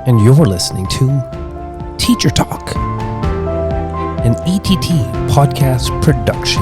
and you're listening to Teacher Talk, an ETT Podcast production.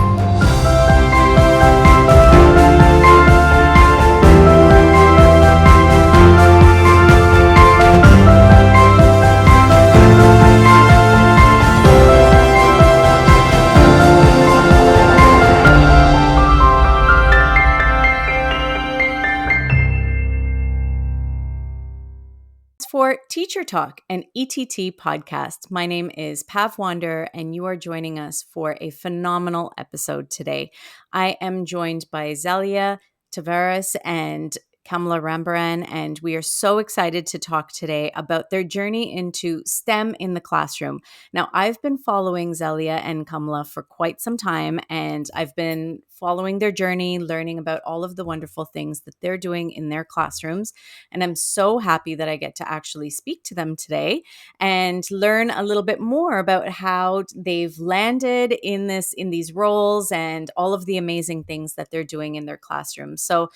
For Teacher Talk, an ETT podcast. My name is Pav Wander, and you are joining us for a phenomenal episode today. I am joined by Zelia Kamla and Kamla Rambaran, and we are so excited to talk today about their journey into STEM in the classroom. Now, I've been following Zelia and Kamla for quite some time, and I've been following their journey, learning about all of the wonderful things that they're doing in their classrooms. And I'm so happy that I get to actually speak to them today and learn a little bit more about how they've landed in these roles and all of the amazing things that they're doing in their classrooms. So,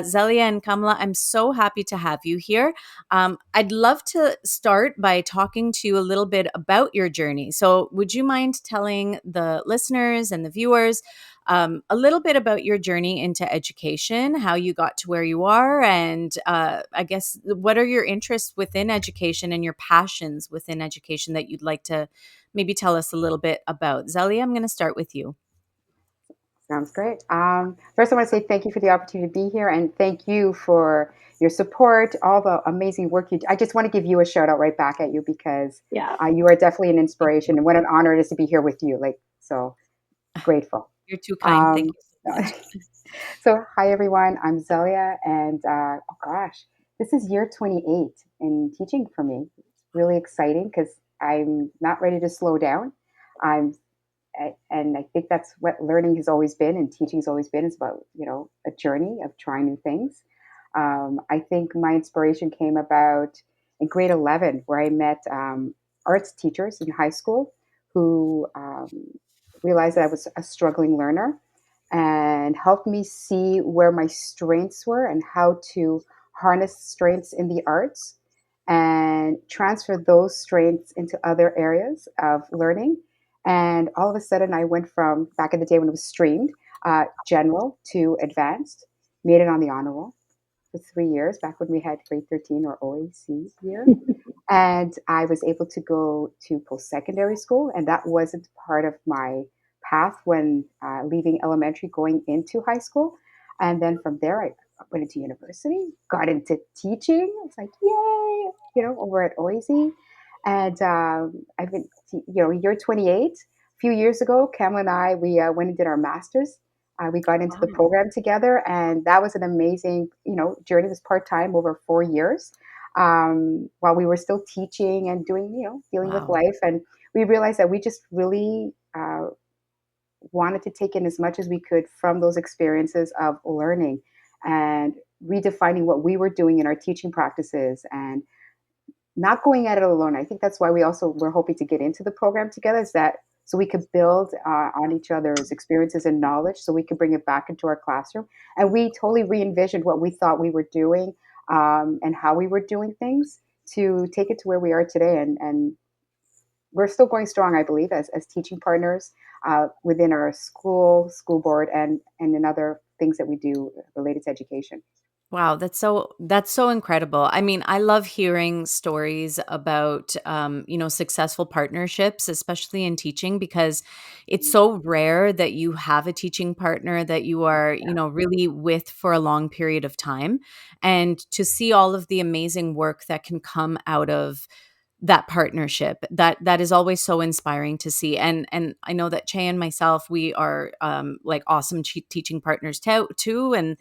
Zelia and Kamla, I'm so happy to have you here. I'd love to start by talking to you a little bit about your journey. So, would you mind telling the listeners and the viewers a little bit about your journey into education, how you got to where you are, and I guess what are your interests within education and your passions within education that you'd like to maybe tell us a little bit about? Zelia, I'm going to start with you. Sounds great. First, I want to say thank you for the opportunity to be here, and thank you for your support, all the amazing work you do. I just want to give you a shout out right back at you because you are definitely an inspiration, and what an honor it is to be here with you. So grateful. You're too kind. Thank you so much. So, hi everyone. I'm Zelia, and this is year 28 in teaching for me. It's really exciting because I'm not ready to slow down. And I think that's what learning has always been, and teaching has always been. It's about a journey of trying new things. I think my inspiration came about in grade 11, where I met arts teachers in high school who realized that I was a struggling learner and helped me see where my strengths were and how to harness strengths in the arts and transfer those strengths into other areas of learning. And all of a sudden, I went from back in the day when it was streamed, general to advanced, made it on the honor roll for 3 years, back when we had grade 13 or OAC year. And I was able to go to post-secondary school, and that wasn't part of my path when leaving elementary, going into high school. And then from there, I went into university, got into teaching. It's like, yay, over at OAC. And I've been, year 28. A few years ago, Kamla and I, we went and did our master's. We got into the program together, and that was an amazing, journey. It was part-time over 4 years while we were still teaching and doing, dealing with life. And we realized that we just really wanted to take in as much as we could from those experiences of learning and redefining what we were doing in our teaching practices and not going at it alone. I think that's why we're hoping to get into the program together, is that so we could build on each other's experiences and knowledge so we could bring it back into our classroom. And we totally re-envisioned what we thought we were doing and how we were doing things to take it to where we are today. And we're still going strong, I believe, as teaching partners within our school board, and in other things that we do related to education. Wow, that's so incredible. I mean, I love hearing stories about successful partnerships, especially in teaching, because it's so rare that you have a teaching partner that you are, really with for a long period of time. And to see all of the amazing work that can come out of that partnership, that is always so inspiring to see. And I know that Chey and myself, we are like awesome teaching partners too. And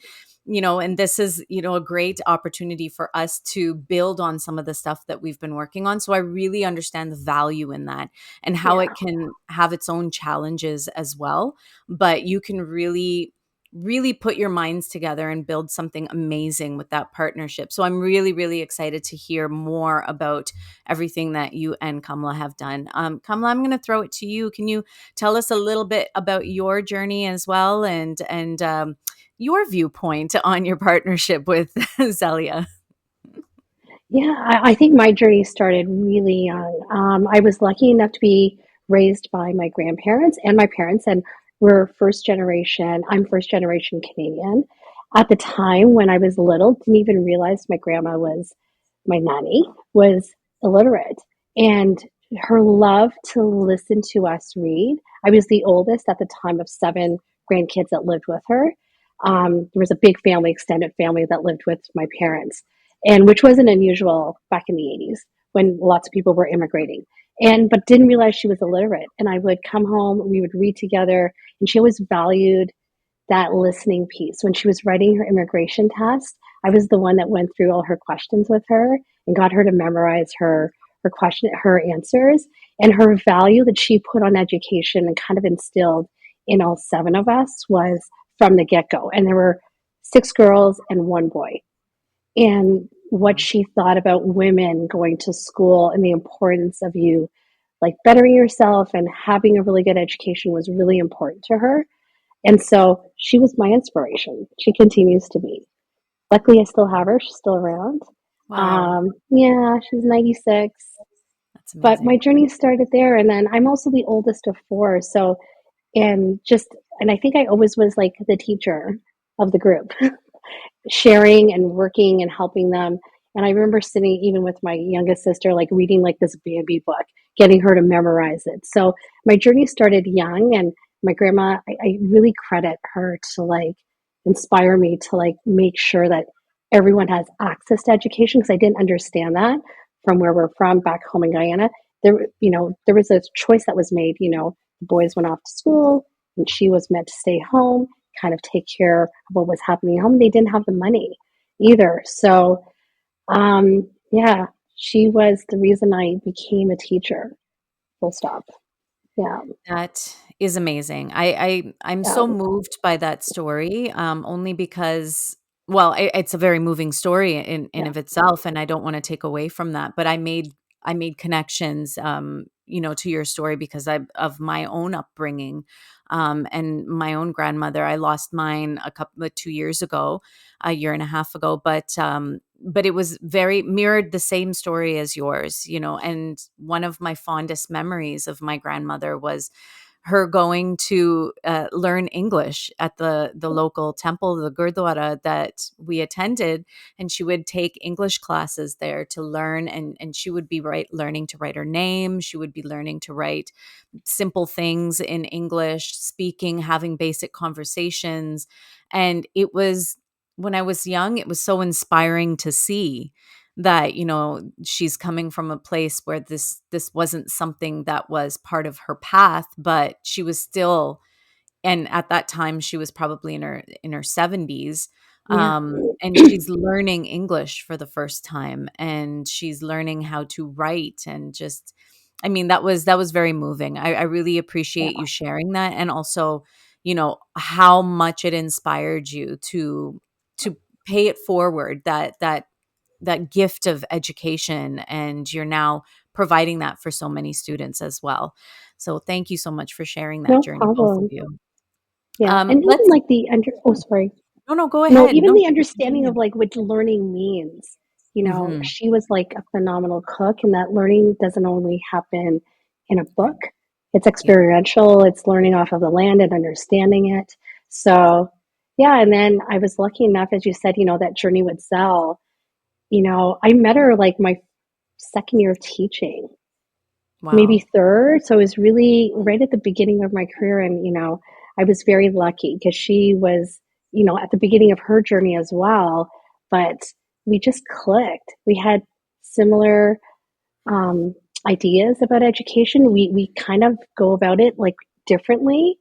this is, a great opportunity for us to build on some of the stuff that we've been working on. So I really understand the value in that and how it can have its own challenges as well. But you can really put your minds together and build something amazing with that partnership. So I'm really, really excited to hear more about everything that you and Kamla have done. Kamla, I'm going to throw it to you. Can you tell us a little bit about your journey as well, and your viewpoint on your partnership with Zelia? Yeah, I think my journey started really young. I was lucky enough to be raised by my grandparents and my parents, and we're first generation. I'm first generation Canadian. At the time when I was little, didn't even realize my grandma was my nanny was illiterate, and her love to listen to us read. I was the oldest at the time of seven grandkids that lived with her. There was a big family, extended family that lived with my parents, and which wasn't unusual back in the 80s when lots of people were immigrating, and but didn't realize she was illiterate. And I would come home, we would read together, and she always valued that listening piece. When she was writing her immigration test, I was the one that went through all her questions with her and got her to memorize her answers. And her value that she put on education and kind of instilled in all seven of us was from the get-go. And there were six girls and one boy, and what she thought about women going to school and the importance of you like bettering yourself and having a really good education was really important to her. And so she was my inspiration. She continues to be. Luckily, I still have her. She's still around. Wow, Yeah, she's 96. that's But my amazing. journey started there. And then I'm also the oldest of four. So, and just, and I think I always was like the teacher of the group, sharing and working and helping them. And I remember sitting even with my youngest sister, like reading like this Bambi book, getting her to memorize it. So my journey started young, and my grandma, I really credit her to like inspire me to like make sure that everyone has access to education, because I didn't understand that from where we're from back home in Guyana. There was a choice that was made. The boys went off to school, and she was meant to stay home, kind of take care of what was happening at home. They didn't have the money either. So, yeah, she was the reason I became a teacher, full stop. Yeah. That is amazing. I'm Yeah. so moved by that story, only because, well, it's a very moving story in Yeah. of itself, and I don't want to take away from that. But I made connections, to your story because of my own upbringing, and my own grandmother. I lost mine a couple 2 years ago, a year and a half ago, but it was very mirrored the same story as yours, and one of my fondest memories of my grandmother was her going to learn English at the local temple, the Gurdwara that we attended, and she would take English classes there to learn, and she would be learning to write her name. She would be learning to write simple things in English, speaking, having basic conversations, and it was when I was young, it was so inspiring to see that she's coming from a place where this wasn't something that was part of her path, but she was still, and at that time she was probably in her 70s, Yeah. and she's learning English for the first time, and she's learning how to write, and just, I mean, that was very moving. I really Yeah. appreciate you sharing that, and also how much it inspired you to pay it forward, that gift of education, and you're now providing that for so many students as well. So thank you so much for sharing that No journey, both of problem. you. Yeah. And even Let's like oh, sorry. No, go No, ahead. even No, the understanding continue. of like what learning means. Mhm. She was like a phenomenal cook, and that learning doesn't only happen in a book. It's Yeah. experiential. It's learning off of the land and understanding it. So, yeah. And then I was lucky enough, as you said, that journey with Zell. I met her like my second year of teaching, maybe Wow. third. So it was really right at the beginning of my career. And, I was very lucky because she was, at the beginning of her journey as well. But we just clicked. We had similar um, ideas about education. We kind of go about it like differently,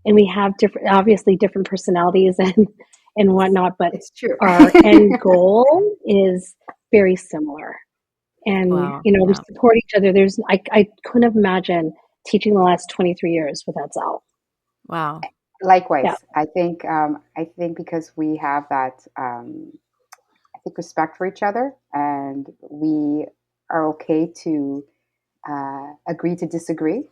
and we have obviously different personalities and whatnot. But It's true. our end goal is very similar, and Wow. we Yeah. support each other. I couldn't have imagined teaching the last 23 years without Zal. Wow. Yeah. Likewise, I think because we have that, I think, respect for each other, and we are okay to agree to disagree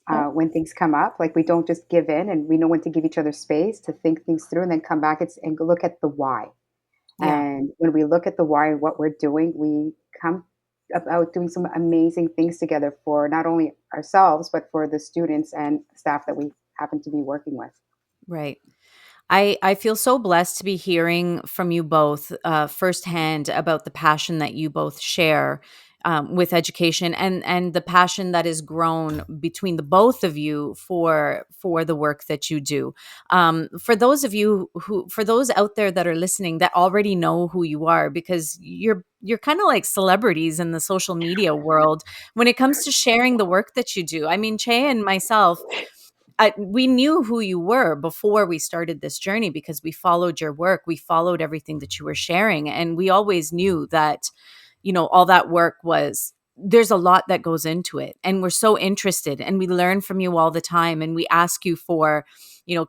Yeah. when things come up. Like, we don't just give in, and we know when to give each other space to think things through, and then come back and look at the why. Yeah. And when we look at the why and what we're doing, we come about doing some amazing things together for not only ourselves, but for the students and staff that we happen to be working with. Right. I feel so blessed to be hearing from you both firsthand about the passion that you both share with education, and the passion that is grown between the both of you for the work that you do. For those of you for those out there that are listening that already know who you are, because you're kind of like celebrities in the social media world when it comes to sharing the work that you do. I mean, Chey and myself, we knew who you were before we started this journey because we followed your work. We followed everything that you were sharing. And we always knew that, all that work there's a lot that goes into it. And we're so interested and we learn from you all the time. And we ask you for,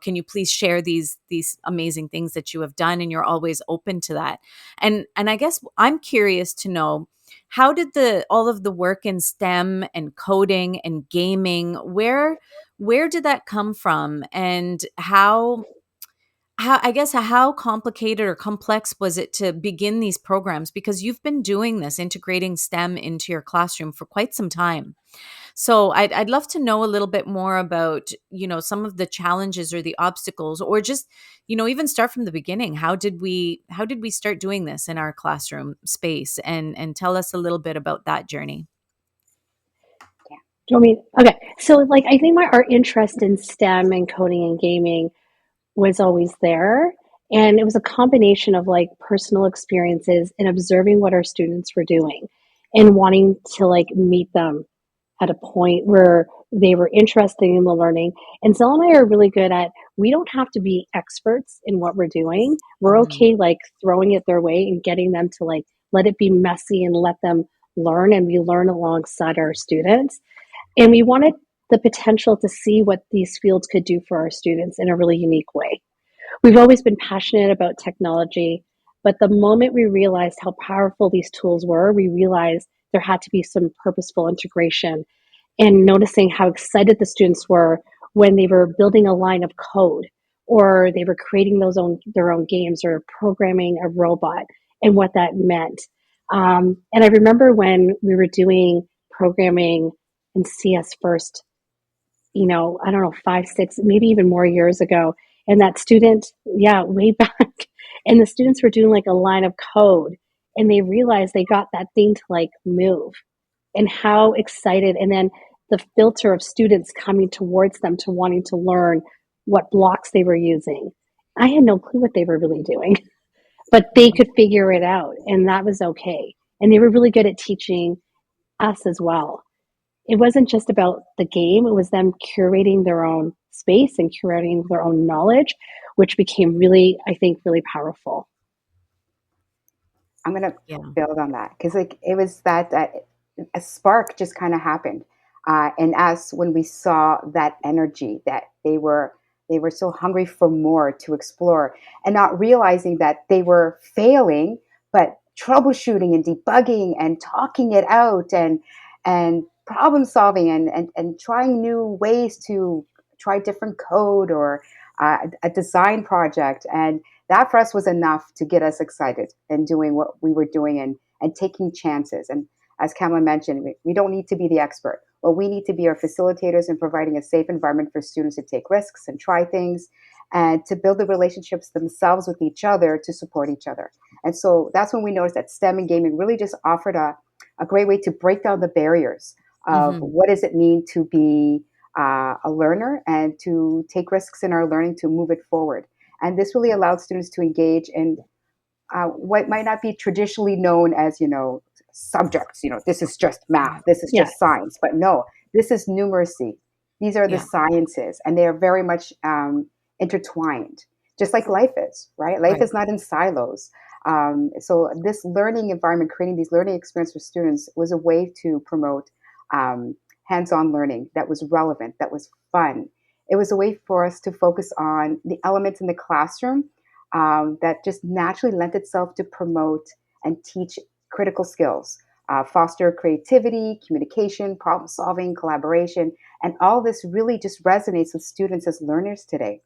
can you please share these amazing things that you have done? And you're always open to that. And I guess I'm curious to know, how did all of the work in STEM and coding and gaming, where did that come from, and how complicated or complex was it to begin these programs? Because you've been doing this, integrating STEM into your classroom for quite some time. So I'd love to know a little bit more about, some of the challenges or the obstacles, or just, even start from the beginning. How did we start doing this in our classroom space, and tell us a little bit about that journey. Do you want me? Okay. So, like, I think our interest in STEM and coding and gaming was always there. And it was a combination of like personal experiences and observing what our students were doing and wanting to like meet them at a point where they were interested in the learning. And Zell and I are really good at, we don't have to be experts in what we're doing. We're okay like throwing it their way and getting them to like let it be messy and let them learn, and we learn alongside our students. And we wanted the potential to see what these fields could do for our students in a really unique way. We've always been passionate about technology, but the moment we realized how powerful these tools were, we realized there had to be some purposeful integration, and noticing how excited the students were when they were building a line of code, or they were creating their own games, or programming a robot, and what that meant. And I remember when we were doing programming in CS first, I don't know, 5, 6, maybe even more years ago. And that student, yeah, way back, and the students were doing like a line of code, and they realized they got that thing to like move, and how excited. And then the filter of students coming towards them to wanting to learn what blocks they were using. I had no clue what they were really doing, but they could figure it out, and that was okay. And they were really good at teaching us as well. It wasn't just about the game, it was them curating their own space and curating their own knowledge, which became really, I think, really powerful. I'm going to build on that because like it was that a spark just kind of happened in us when we saw that energy that they were so hungry for more to explore, and not realizing that they were failing, but troubleshooting and debugging and talking it out and problem solving and trying new ways to try different code or a design project. And that for us was enough to get us excited and doing what we were doing and taking chances. And as Kamla mentioned, we don't need to be the expert. What we need to be are facilitators in providing a safe environment for students to take risks and try things, and to build the relationships themselves with each other to support each other. And so that's when we noticed that STEM and gaming really just offered a great way to break down the barriers of what does it mean to be a learner and to take risks in our learning to move it forward. And this really allowed students to engage in what might not be traditionally known as, subjects. This is just math, this is just science. But no, this is numeracy. These are the sciences, and they are very much intertwined, just like life is, right? Life is not in silos. So this learning environment, creating these learning experiences for students, was a way to promote hands-on learning that was relevant, that was fun. It was a way for us to focus on the elements in the classroom that just naturally lent itself to promote and teach critical skills, foster creativity, communication, problem solving, collaboration, and all this really just resonates with students as learners today.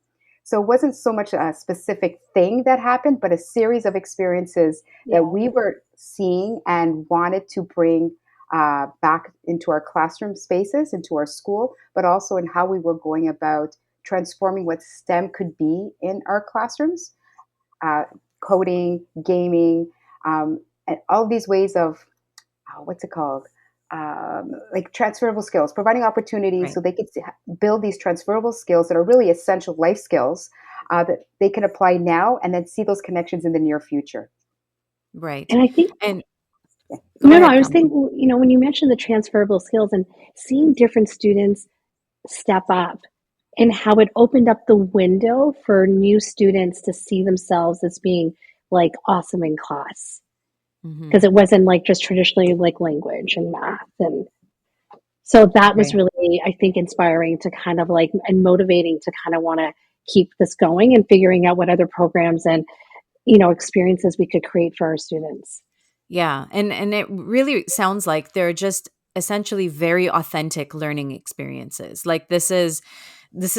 So it wasn't so much a specific thing that happened, but a series of experiences that we were seeing and wanted to bring back into our classroom spaces, into our school, but also in how we were going about transforming what STEM could be in our classrooms, uh, coding, gaming, and all these ways of what's it called? Like transferable skills, providing opportunities Right. so they could build these transferable skills that are really essential life skills that they can apply now and then see those connections in the near future. Right. And I think, And go no, ahead, I was Kamla. thinking, when you mentioned the transferable skills and seeing different students step up and how it opened up the window for new students to see themselves as being like awesome in class. Hmm. Because it wasn't like just traditionally like language and math. And so that was Right. really, I think, inspiring to kind of like, and motivating to kind of want to keep this going and figuring out what other programs and, experiences we could create for our students. Yeah, and it really sounds like they're just essentially very authentic learning experiences. Like this is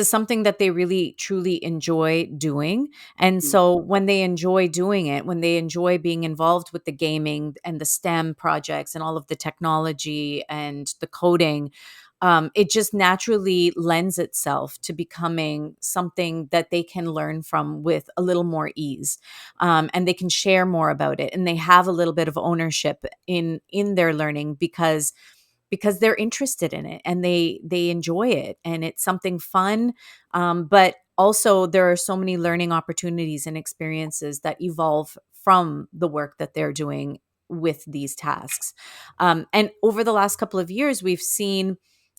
something that they really truly enjoy doing. And Mm. so when they enjoy doing it, when they enjoy being involved with the gaming and the STEM projects and all of the technology and the coding, it just naturally lends itself to becoming something that they can learn from with a little more ease, and they can share more about it, and they have a little bit of ownership in their learning because they're interested in it and they enjoy it and it's something fun, but also there are so many learning opportunities and experiences that evolve from the work that they're doing with these tasks, and over the last couple of years we've seen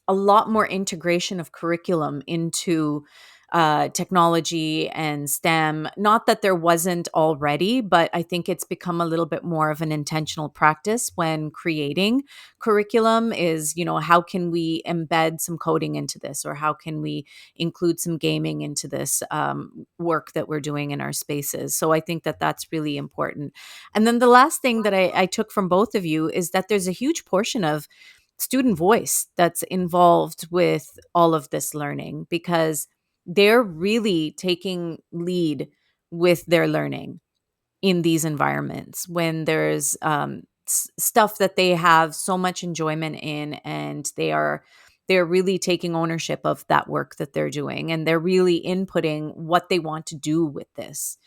a lot more integration of curriculum into technology and STEM. Not that there wasn't already, but I think it's become a little bit more of an intentional practice when creating curriculum is, how can we embed some coding into this, or how can we include some gaming into this work that we're doing in our spaces. So I think that that's really important. And then the last thing that I took from both of you is that there's a huge portion of student voice that's involved with all of this learning, because they're really taking lead with their learning in these environments when there's stuff that they have so much enjoyment in, and they're really taking ownership of that work that they're doing, and they're really inputting what they want to do with this,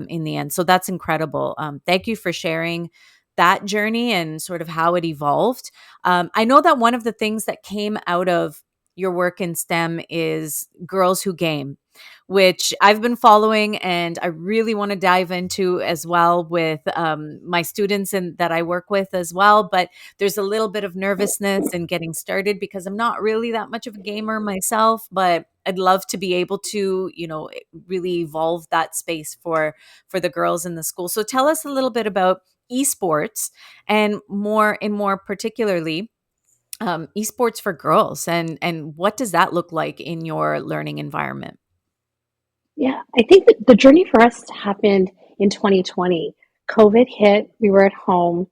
in the end. So that's incredible. Thank you for sharing that journey and sort of how it evolved. I know that one of the things that came out of your work in STEM is Girls Who Game, which I've been following and I really want to dive into as well with my students and that I work with as well. But there's a little bit of nervousness in getting started because I'm not really that much of a gamer myself, but I'd love to be able to, really evolve that space for the girls in the school. So tell us a little bit about esports, and more particularly esports for girls, and what does that look like in your learning environment? Yeah, I think that the journey for us happened in 2020. COVID hit, we were at home,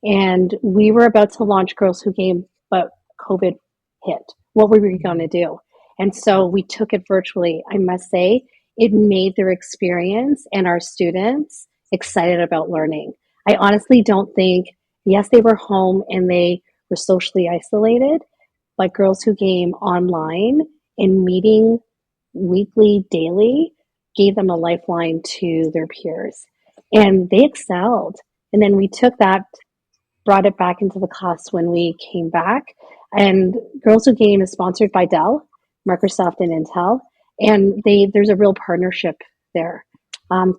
and we were about to launch Girls Who Game, but COVID hit. What were we going to do? And so we took it virtually. I must say, it made their experience and our students excited about learning. I honestly don't think, yes, they were home and they were socially isolated, but Girls Who Game online and meeting weekly, daily, gave them a lifeline to their peers. And they excelled. And then we took that, brought it back into the class when we came back. And Girls Who Game is sponsored by Dell, Microsoft, and Intel. And there's a real partnership there.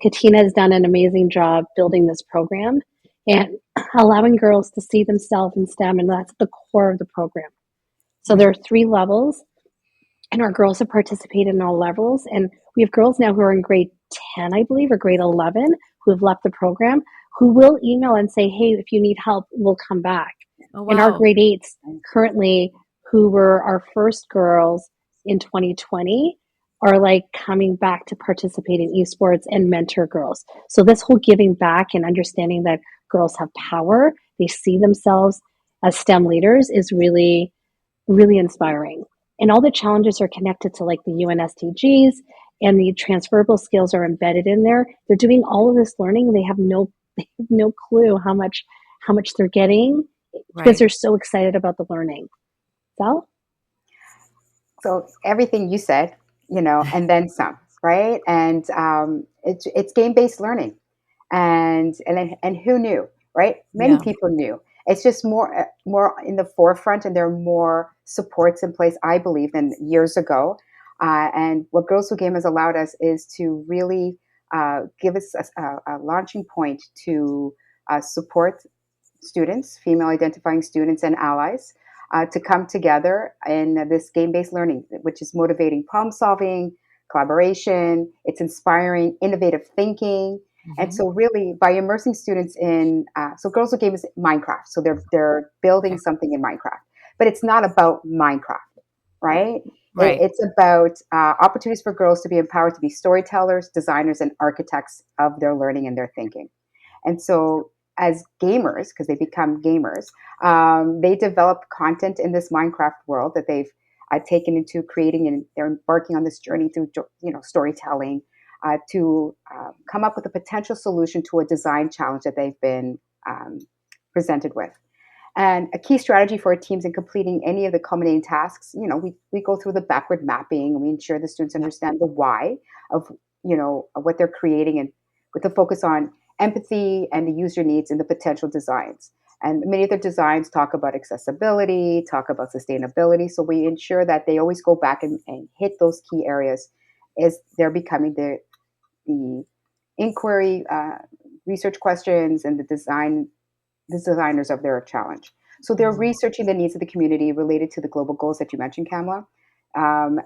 Katina has done an amazing job building this program and allowing girls to see themselves in STEM, and that's the core of the program. So there Right. are 3 levels, and our girls have participated in all levels. And we have girls now who are in grade 10, I believe, or grade 11, who have left the program, who will email and say, hey, if you need help, we'll come back. Oh, And our wow. grade 8s currently, who were our first girls in 2020, are like coming back to participate in esports and mentor girls. So this whole giving back and understanding that girls have power, they see themselves as STEM leaders, is really, really inspiring. And all the challenges are connected to like the UNSDGs and the transferable skills are embedded in there. They're doing all of this learning. They have no clue how much they're getting because Right. they're so excited about the learning. Val? So everything you said, and then some, right? And it's game based learning, and who knew, right? Many Yeah. people knew. It's just more in the forefront, and there are more supports in place, I believe, than years ago. And what Girls Who Game has allowed us is to really give us a launching point to support students, female identifying students and allies, to come together in this game based learning, which is motivating problem solving, collaboration, it's inspiring innovative thinking. And Mm-hmm. so, really, by immersing students in, so Girls Who Game is Minecraft. So they're building Okay. something in Minecraft, but it's not about Minecraft, right? Right. It's about opportunities for girls to be empowered to be storytellers, designers, and architects of their learning and their thinking. And so, as gamers, because they become gamers, they develop content in this Minecraft world that they've taken into creating, and they're embarking on this journey through, storytelling, to come up with a potential solution to a design challenge that they've been presented with. And a key strategy for our teams in completing any of the culminating tasks, we go through the backward mapping, and we ensure the students Yeah. understand the why of, of what they're creating, and with a focus on empathy and the user needs and the potential designs. And many of their designs talk about accessibility, talk about sustainability. So we ensure that they always go back and hit those key areas as they're becoming the inquiry research questions and the designers of their challenge. So they're Mhm. researching the needs of the community related to the global goals that you mentioned, Kamla,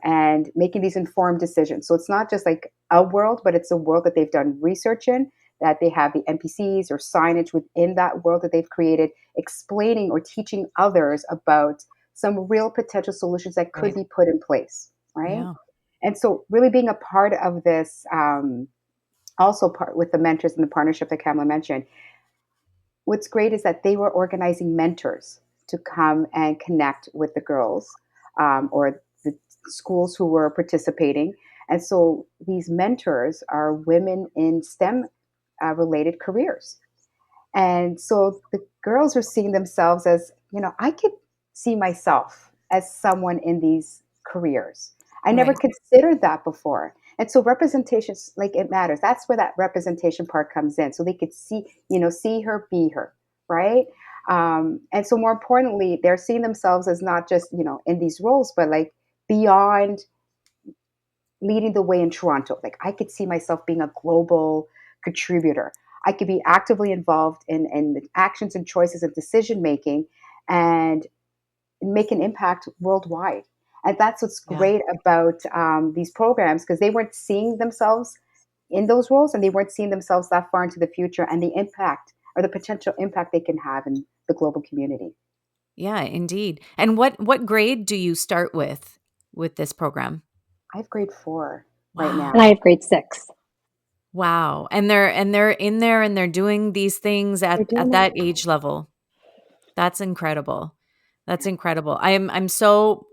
and making these informed decisions. So it's not just like a world, but it's a world that they've done research in, that they have the NPCs or signage within that world that they've created, explaining or teaching others about some real potential solutions that could Right. be put in place, right? Yeah. And so really being a part of this, also part with the mentors and the partnership that Kamla mentioned, what's great is that they were organizing mentors to come and connect with the girls, or the schools who were participating. And so these mentors are women in STEM related careers. And so the girls are seeing themselves as, I could see myself as someone in these careers. I never Right. considered that before. And so representation, like, it matters. That's where that representation part comes in. So they could see her, be her, right? And so more importantly, they're seeing themselves as not just, in these roles, but like beyond leading the way in Toronto. Like, I could see myself being a global contributor. I could be actively involved in the actions and choices and decision making, and make an impact worldwide. And that's what's Yeah. great about these programs, because they weren't seeing themselves in those roles, and they weren't seeing themselves that far into the future and the impact or the potential impact they can have in the global community. Yeah, indeed. And what grade do you start with this program? I have grade 4 right And Wow. I now. have grade 6. Wow. And they're in there and they're doing these things They're at doing it. that age level. That's incredible. That's incredible. I'm so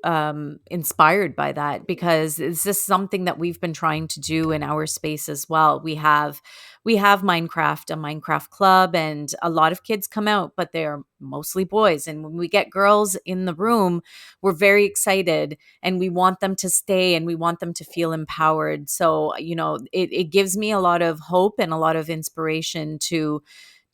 inspired by that, because it's just something that we've been trying to do in our space as well. We have Minecraft, a Minecraft club, and a lot of kids come out, but they're mostly boys. And when we get girls in the room, we're very excited, and we want them to stay, and we want them to feel empowered. So, it gives me a lot of hope and a lot of inspiration to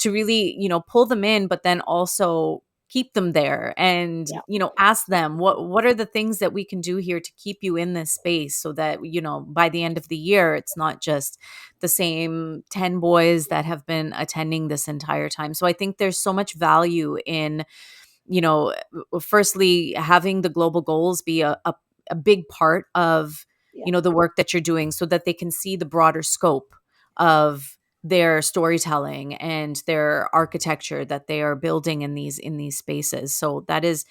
really, pull them in, but then also keep them there, and Yeah. ask them what are the things that we can do here to keep you in this space, so that by the end of the year it's not just the same 10 boys that have been attending this entire time. So I think there's so much value in, you know firstly, having the global goals be a big part of Yeah. the work that you're doing, so that they can see the broader scope of their storytelling and their architecture that they are building in these spaces. So that is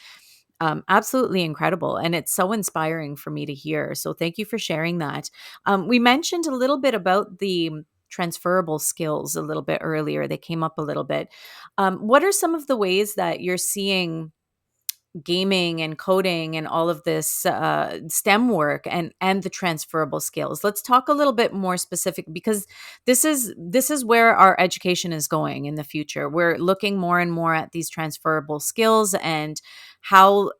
absolutely incredible, and it's so inspiring for me to hear. So thank you for sharing that. We mentioned a little bit about the transferable skills a little bit earlier. They came up a little bit. What are some of the ways that you're seeing gaming and coding and all of this STEM work and the transferable skills. Let's talk a little bit more specific, because this is where our education is going in the future. We're looking more and more at these transferable skills and how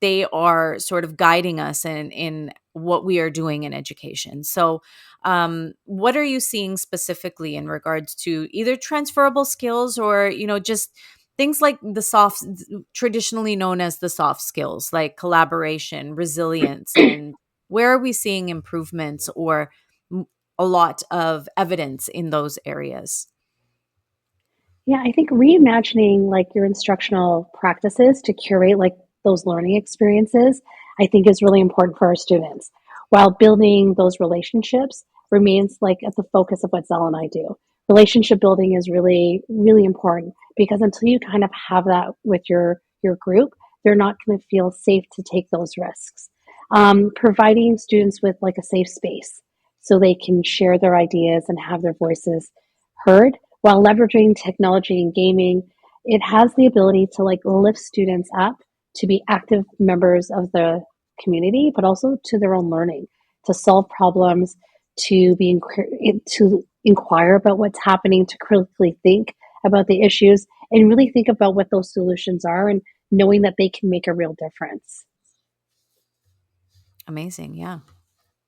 they are sort of guiding us in what we are doing in education. So what are you seeing specifically in regards to either transferable skills or, just things like the soft, traditionally known as the soft skills, like collaboration, resilience, and where are we seeing improvements or a lot of evidence in those areas? Yeah, I think reimagining like your instructional practices to curate like those learning experiences, I think is really important for our students. While building those relationships remains like at the focus of what Zell and I do. Relationship building is really, really important because until you kind of have that with your group, they're not going to feel safe to take those risks. Providing students with like a safe space so they can share their ideas and have their voices heard while leveraging technology and gaming, it has the ability to like lift students up to be active members of the community, but also to their own learning, to solve problems, to inquire about what's happening, to critically think about the issues, and really think about what those solutions are, and knowing that they can make a real difference. Amazing. Yeah.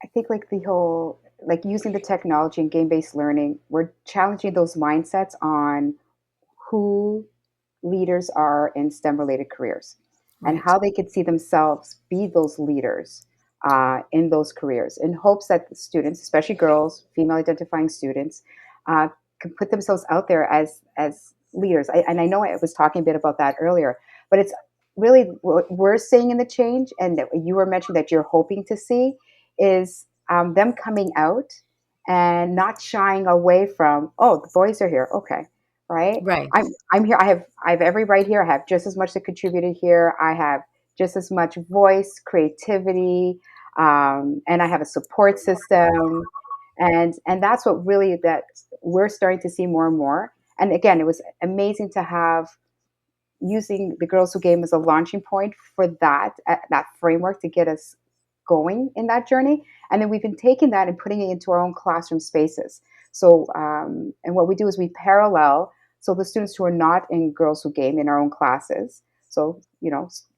I think like the whole like using the technology and game-based learning, we're challenging those mindsets on who leaders are in STEM related careers and Right. how they could see themselves be those leaders in those careers in hopes that the students, especially girls, female identifying students, can put themselves out there as leaders. And I know I was talking a bit about that earlier, but it's really what we're seeing in the change, and that you were mentioning that you're hoping to see is them coming out and not shying away from, oh, the boys are here, okay, right? Right. I'm here. I have every right here. I have just as much to contribute here. I have just as much voice, creativity, and I have a support system, and that's what really that we're starting to see more and more. And again, it was amazing to have using the Girls Who Game as a launching point for that framework to get us going in that journey. And then we've been taking that and putting it into our own classroom spaces. So, and what we do is we parallel. So the students who are not in Girls Who Game in our own classes. So,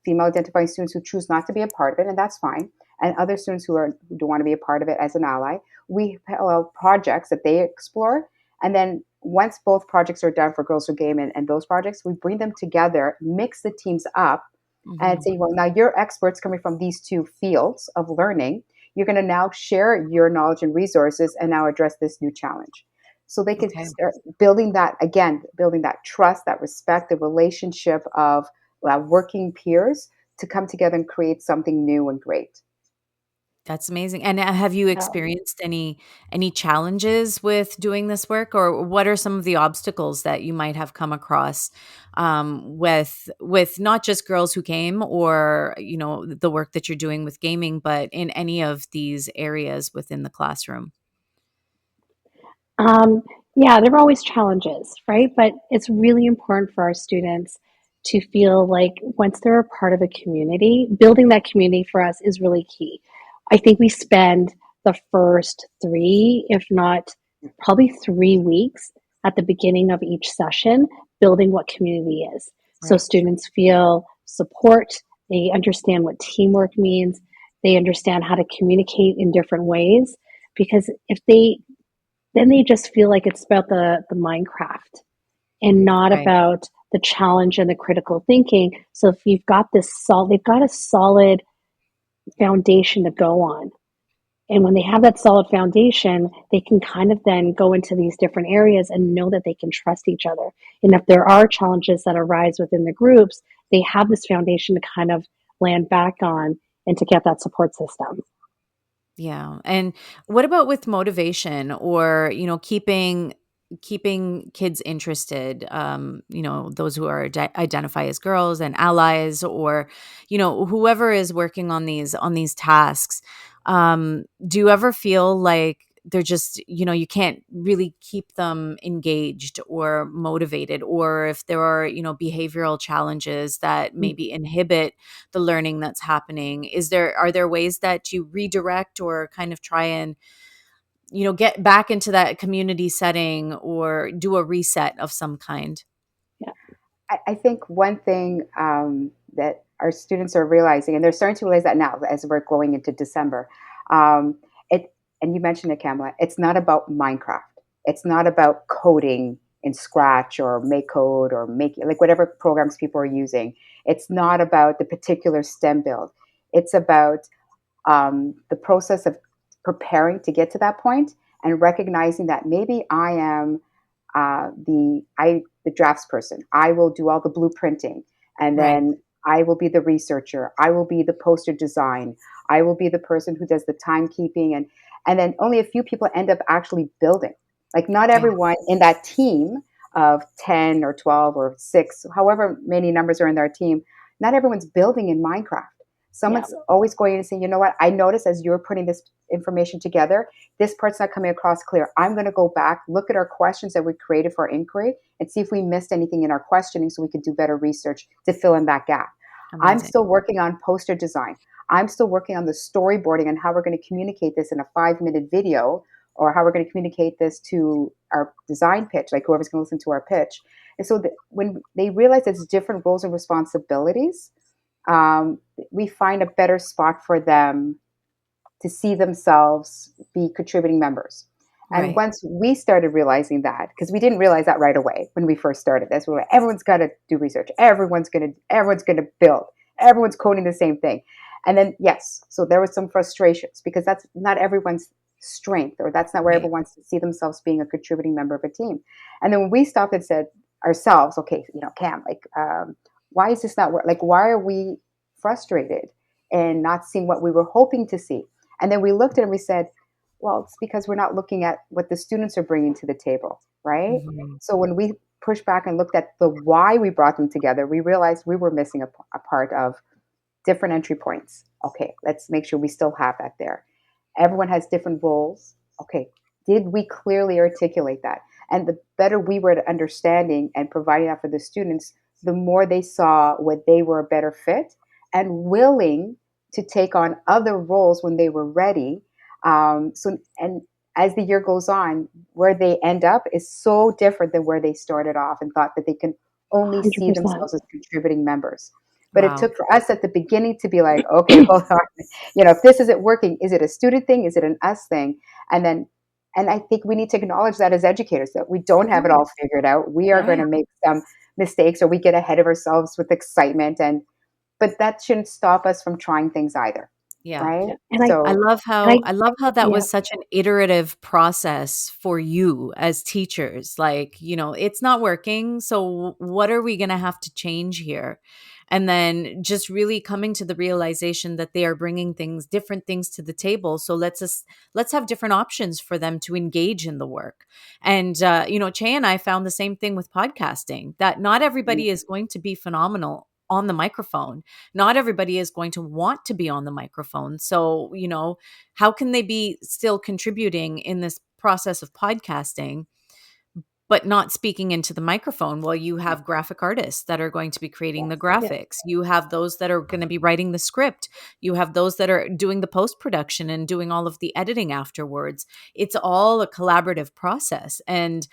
female identifying students who choose not to be a part of it, and that's fine. And other students who don't want to be a part of it as an ally, we parallel projects that they explore. And then once both projects are done for Girls Who Game and those projects, we bring them together, mix the teams up, and Mm-hmm. say, well, now you're experts coming from these two fields of learning. You're going to now share your knowledge and resources and now address this new challenge. So they can Okay. start building that trust, that respect, the relationship of working peers to come together and create something new and great. That's amazing. And have you experienced any challenges with doing this work, or what are some of the obstacles that you might have come across with not just Girls Who Game or the work that you're doing with gaming, but in any of these areas within the classroom? Um, yeah, there are always challenges, right? But it's really important for our students to feel like once they're a part of a community, building that community for us is really key. I think we spend the first three, if not probably 3 weeks at the beginning of each session, building what community is. So Right. students feel support, they understand what teamwork means, they understand how to communicate in different ways. Because if they then they just feel like it's about the Minecraft and not Right. about the challenge and the critical thinking. So if you've got they've got a solid foundation to go on. And when they have that solid foundation, they can kind of then go into these different areas and know that they can trust each other. And if there are challenges that arise within the groups, they have this foundation to kind of land back on and to get that support system. Yeah. And what about with motivation or, keeping kids interested, those who are identify as girls and allies, or, whoever is working on these tasks. Do you ever feel like they're just, you can't really keep them engaged or motivated, or if there are, behavioral challenges that maybe inhibit the learning that's happening, are there ways that you redirect or kind of try and, get back into that community setting or do a reset of some kind? Yeah. I think one thing that our students are realizing, and they're starting to realize that now as we're going into December, um, it and you mentioned it, Kamla. It's not about Minecraft. It's not about coding in Scratch or Make Code or make like whatever programs people are using. It's not about the particular STEM build. It's about the process of preparing to get to that point and recognizing that maybe I am the drafts person. I will do all the blueprinting, and Right. then I will be the researcher. I will be the poster design. I will be the person who does the timekeeping, and then only a few people end up actually building. Like not Yeah. everyone in that team of 10 or 12 or 6, however many numbers are in their team, not everyone's building in Minecraft. Yeah. Someone's always going in and saying, you know what, I noticed as you're putting this information together, this part's not coming across clear. I'm going to go back, look at our questions that we created for our inquiry, and see if we missed anything in our questioning so we could do better research to fill in that gap. I'm Amazing. still working on poster design. I'm still working on the storyboarding and how we're going to communicate this in a 5-minute video, or how we're going to communicate this to our design pitch, like whoever's going to listen to our pitch. And so when they realize it's different roles and responsibilities, we find a better spot for them to see themselves be contributing members. And Right. once we started realizing that, because we didn't realize that right away when we first started this, we were like, everyone's got to do research, everyone's gonna build, everyone's coding the same thing. And then yes, so there was some frustrations because that's not everyone's strength, or that's not where Right. everyone wants to see themselves being a contributing member of a team. And then when we stopped and said ourselves, okay, Cam, like, why is this not work? Like, why are we frustrated and not seeing what we were hoping to see? And then we looked at it and we said, well, it's because we're not looking at what the students are bringing to the table, right? Mhm. So when we pushed back and looked at the why we brought them together, we realized we were missing a part of different entry points. Okay, let's make sure we still have that there. Everyone has different roles. Okay, did we clearly articulate that? And the better we were at understanding and providing that for the students, the more they saw what they were a better fit and willing to take on other roles when they were ready. And as the year goes on, where they end up is so different than where they started off and thought that they can only see 100%. themselves as contributing members. But it Wow. took for us at the beginning to be like, okay, hold on. If this isn't working, is it a student thing? Is it an us thing? And I think we need to acknowledge that as educators, that we don't have it all figured out. We are going Right. to make some mistakes, or we get ahead of ourselves with excitement, but that shouldn't stop us from trying things either, Yeah. right? Yeah. I So love And how I, I love how that yeah, was such an iterative process for you as teachers. Like, it's not working, so what are we going to have to change here? And then just really coming to the realization that they are bringing different things to the table. So let's have different options for them to engage in the work. And Chey and I found the same thing with podcasting, that not everybody is going to be phenomenal on the microphone. Not everybody is going to want to be on the microphone. So, how can they be still contributing in this process of podcasting, but not speaking into the microphone? Well, you have graphic artists that are going to be creating the yes, yeah, graphics. You have those that are going to be writing the script. You have those that are doing the post production and doing all of the editing afterwards. It's all a collaborative process. And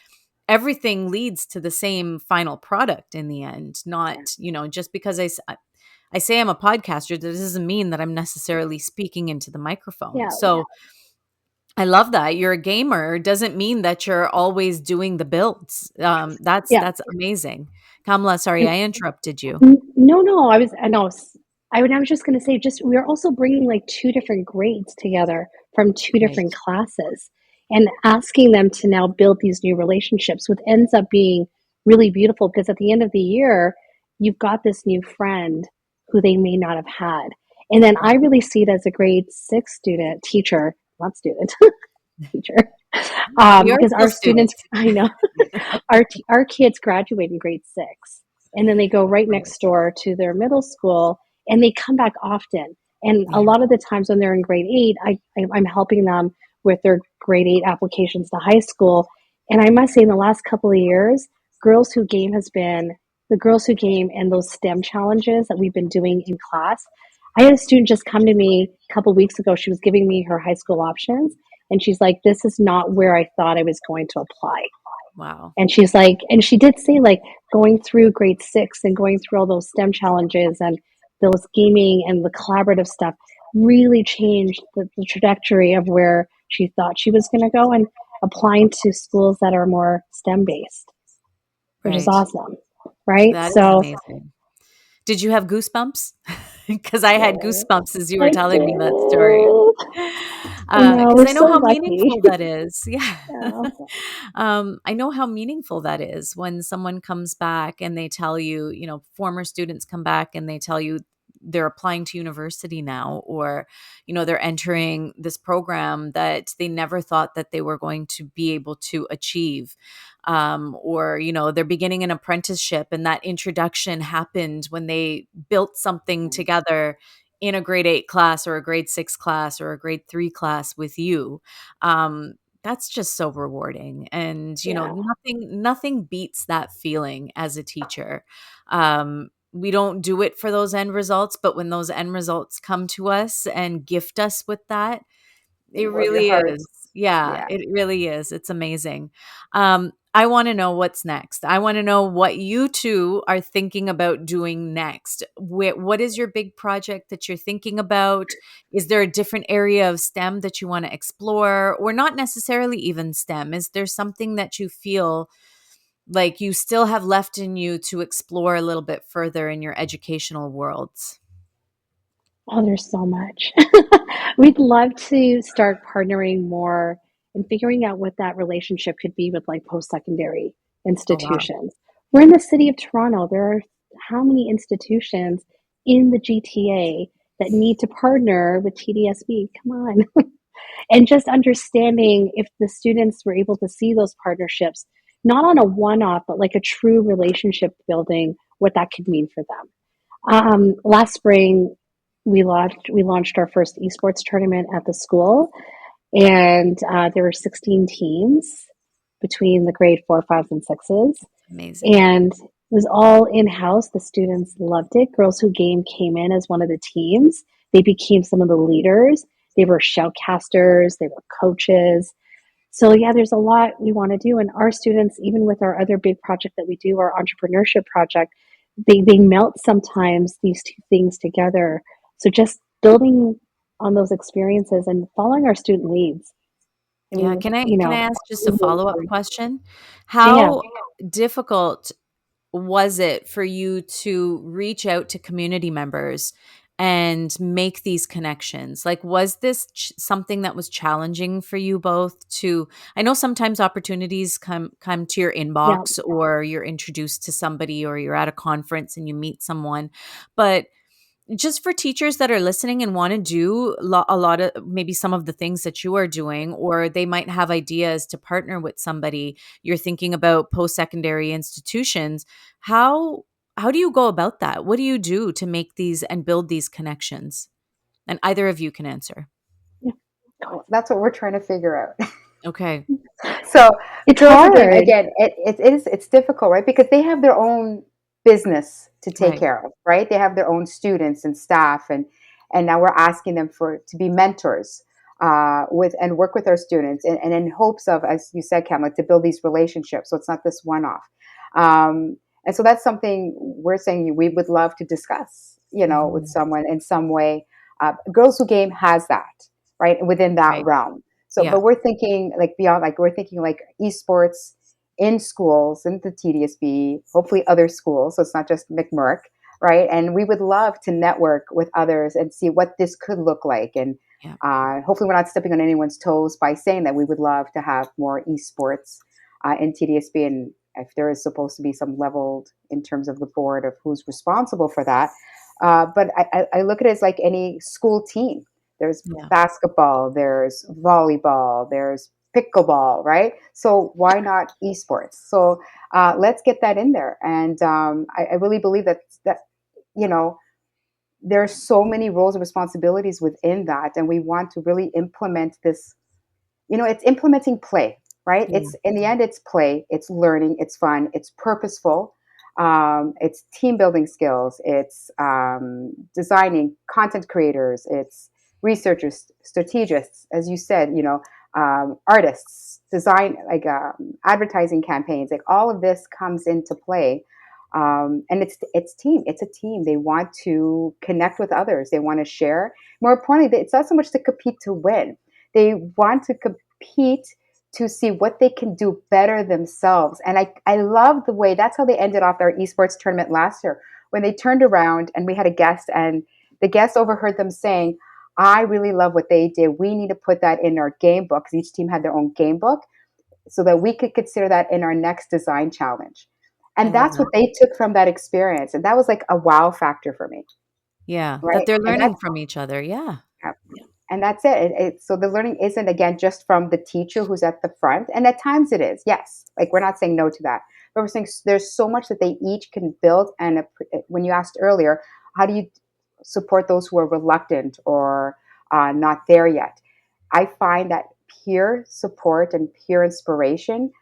everything leads to the same final product in the end, not, yeah, just because I say I'm a podcaster, that doesn't mean that I'm necessarily speaking into the microphone. yeah, So I love that. You're a gamer doesn't mean that you're always doing the builds. yeah. That's amazing. Kamla, sorry, And I interrupted you. no, no, I was just going to say, just we're also bringing like two different grades together from two Right. different classes and asking them to now build these new relationships, which ends up being really beautiful because at the end of the year, you've got this new friend who they may not have had. And then I Right. really see it as a grade 6 student, teacher, not student, teacher, We are because still our students, students. I know, our kids graduate in grade 6 and then they go right Right. next door to their middle school and they come back often. And a Yeah. lot of the times when they're in grade 8, I'm helping them with their grade 8 applications to high school. And I must say, in the last couple of years, Girls Who Game has been the Girls Who Game and those STEM challenges that we've been doing in class. I had a student just come to me a couple of weeks ago. She was giving me her high school options, and she's like, "This is not where I thought I was going to apply." Wow. And she's like, and she did say, like, going through grade 6 and going through all those STEM challenges and those gaming and the collaborative stuff really changed the trajectory of where she thought she was going to go, and applying to schools that are more STEM based, which is Right. awesome. Right. That is So amazing. Did you have goosebumps? Because I had goosebumps as you were I telling me that story. did. I know, Because we're I know so how lucky. meaningful that is. Yeah. Yeah. I know how meaningful that is when someone comes back and they tell you, former students come back and they tell you they're applying to university now, or, they're entering this program that they never thought that they were going to be able to achieve. Or, they're beginning an apprenticeship and that introduction happened when they built something together in a grade 8 class or a grade 6 class or a grade 3 class with you. That's just so rewarding. And, Yeah. nothing beats that feeling as a teacher. We don't do it for those end results, but when those end results come to us and gift us with that, it Warm your really heart. is. Yeah, Yeah. it really is. It's amazing. I want to know what's next. I want to know what you two are thinking about doing next. What is your big project that you're thinking about? Is there a different area of STEM that you want to explore, or not necessarily even STEM? Is there something that you feel like you still have left in you to explore a little bit further in your educational worlds? Oh, there's so much. We'd love to start partnering more and figuring out what that relationship could be with like post-secondary Oh, wow. institutions. We're in the city of Toronto. There are how many institutions in the GTA that need to partner with TDSB? Come on. And just understanding if the students were able to see those partnerships, not on a one-off, but like a true relationship building, what that could mean for them. Last spring, we launched our first esports tournament at the school, and there were 16 teams between the grade 4, 5s, and 6s, Amazing. and it was all in house. The students loved it. Girls Who Game came in as one of the teams. They became some of the leaders. They were shoutcasters. They were coaches. So yeah, there's a lot we want to do. And our students, even with our other big project that we do, our entrepreneurship project, they melt sometimes these two things together. So just building on those experiences and following our student leads. I Yeah, mean, can I ask just a follow-up question? yeah, How difficult was it for you to reach out to community members and make these connections? Like, was this something that was challenging for you both to, I know sometimes opportunities come to your yeah, inbox, or you're introduced to somebody, or you're at a conference and you meet someone, but just for teachers that are listening and want to do a lot of maybe some of the things that you are doing, or they might have ideas to partner with somebody, you're thinking about post-secondary institutions. How do you go about that? What do you do to make these and build these connections? And either of you can answer. yeah. Well, that's what we're trying to figure out. Okay. So It's Girls Who Game, hard. again, it's difficult, right? Because they have their own business to take Right. care of, right? They have their own students and staff, and now we're asking them to be mentors with and work with our students, and in hopes of, as you said, Kamla, to build these relationships. So it's not this one off. And so that's something we're saying we would love to discuss, with Mhm. someone in some way. Girls Who Game has that, right, within that Right. realm. So, Yeah. but we're thinking like beyond, like we're thinking like esports in schools, in the TDSB, hopefully other schools. So it's not just McMurk, right? And we would love to network with others and see what this could look like. And Yeah. hopefully we're not stepping on anyone's toes by saying that we would love to have more esports in TDSB. And if there is supposed to be some leveled in terms of the board of who's responsible for that. But I look at it as like any school team. There's Yeah. basketball, there's volleyball, there's pickleball, right? So why not esports? So let's get that in there. And I really believe that you know there are so many roles and responsibilities within that, and we want to really implement this it's implementing play, right? Yeah. It's in the end, it's play, it's learning, it's fun, it's purposeful, it's team building skills, it's designing content creators, it's researchers, strategists, as you said, artists, design, like advertising campaigns, like all of this comes into play. And it's team. It's a team. They want to connect with others. They want to share. More importantly, it's not so much to compete to win. They want to compete to see what they can do better themselves. And I love the way that's how they ended off their esports tournament last year, when they turned around and we had a guest, and the guest overheard them saying, I really love what they did. We need to put that in our game book, because each team had their own game book, so that we could consider that in our next design challenge. I And love that's that. what they took from that experience. And that was like a wow factor for me. Yeah, that Right. they're And learning that's from each other. Yeah. and that's it. So the learning isn't, again, just from the teacher who's at the front. And at times it is, yes. Like, we're not saying no to that. But we're saying there's so much that they each can build. And when you asked earlier, how do you support those who are reluctant or not there yet? I find that peer support and peer inspiration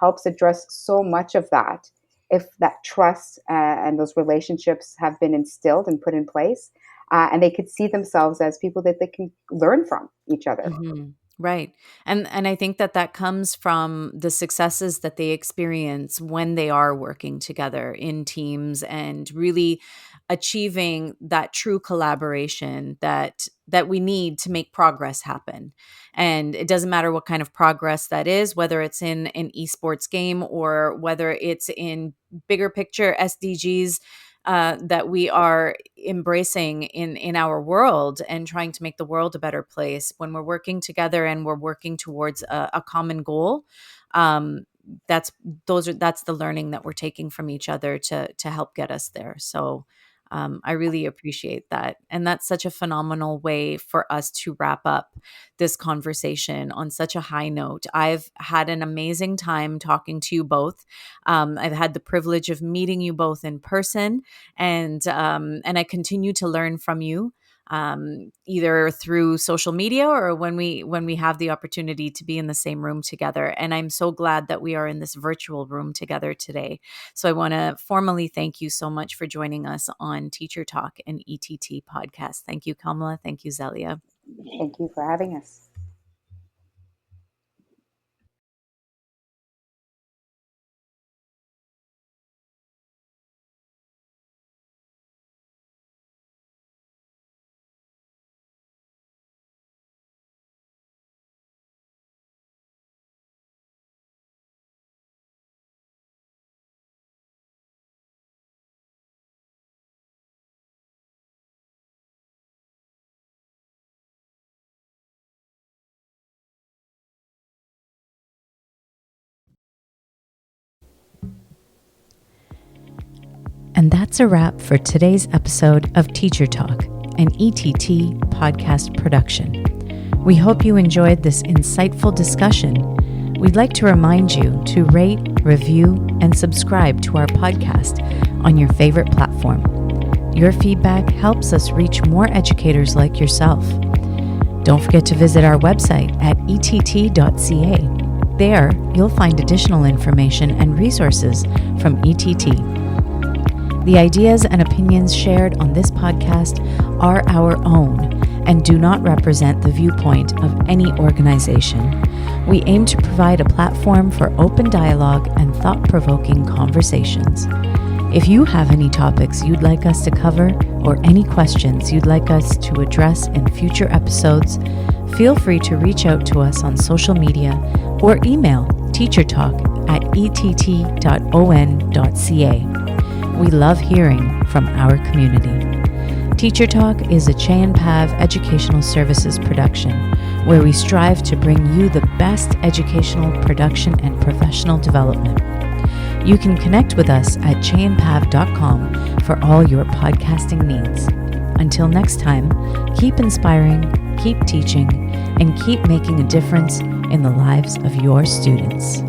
helps address so much of that. If that trust and those relationships have been instilled and put in place, and they could see themselves as people that they can learn from each other. Mhm. Right. And I think that comes from the successes that they experience when they are working together in teams and really achieving that true collaboration that we need to make progress happen. And it doesn't matter what kind of progress that is, whether it's in an esports game or whether it's in bigger picture SDGs that we are embracing in our world and trying to make the world a better place. When we're working together and we're working towards a common goal, um, that's the learning that we're taking from each other to help get us there. So I really appreciate that. And that's such a phenomenal way for us to wrap up this conversation on such a high note. I've had an amazing time talking to you both. I've had the privilege of meeting you both in person, and I continue to learn from you, either through social media or when we have the opportunity to be in the same room together. And I'm so glad that we are in this virtual room together today. So I want to formally thank you so much for joining us on Teacher Talk and ETT Podcast. Thank you, Kamla. Thank you, Zelia. Thank you for having us. And that's a wrap for today's episode of Teacher Talk, an ETT podcast production. We hope you enjoyed this insightful discussion. We'd like to remind you to rate, review, and subscribe to our podcast on your favorite platform. Your feedback helps us reach more educators like yourself. Don't forget to visit our website at ett.ca. There, you'll find additional information and resources from ETT. The ideas and opinions shared on this podcast are our own and do not represent the viewpoint of any organization. We aim to provide a platform for open dialogue and thought-provoking conversations. If you have any topics you'd like us to cover or any questions you'd like us to address in future episodes, feel free to reach out to us on social media or email teachertalk@ett.on.ca. We love hearing from our community. Teacher Talk is a Chey and Pav educational services production where we strive to bring you the best educational production and professional development. You can connect with us at cheyandpav.com for all your podcasting needs. Until next time, keep inspiring, keep teaching, and keep making a difference in the lives of your students.